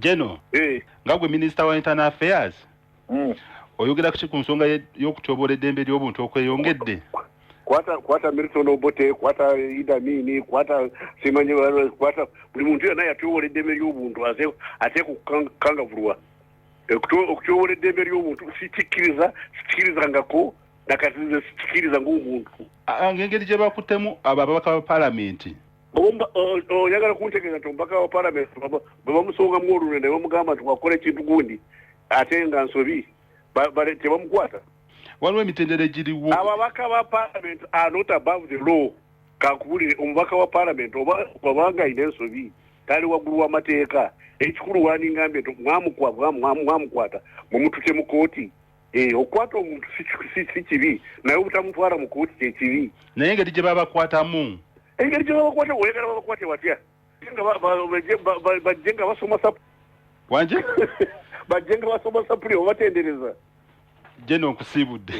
Jeno ngagwe Minister wa Internal Affairs oyogera ku nsonga y'okutyoboola eddembe ly'obuntu okweyongedde kwata Milton Obote kwata Ida Mini kwata Simanye kwata buli muntu yonna yatyoboola eddembe ly'obuntu ate kukangavulwa okutyoboola eddembe ly'obuntu sikirizangako nakati sikiriza ng'omuntu ng'engeri gye bakuttemu abo ababaka ba paalamenti oyagala kuntegeeza nti omubaka wa paalamenti bwe bamusongamu olulwe ne bamugamba nti wakola ekintu gundi ate nga nsobi tebamukwata waliwo emitendera egiriwo ababaka ba paalamenti are not above the law kankubulire omubaka wa paalamenti obanga ayina ensobi tali waggulu w'amateeka ekikulu waningambye nti mwamukwata mumutute mu kooti okukwata omuntu si kibi naye obutamutwala mu kooti kyekibi naye engeri gye babakwatamu engeri gye babakwata oyagala babakwate watya bajje nga basoma wanje bajje nga basoma sapuli obatendereza Jeno nkusiibudde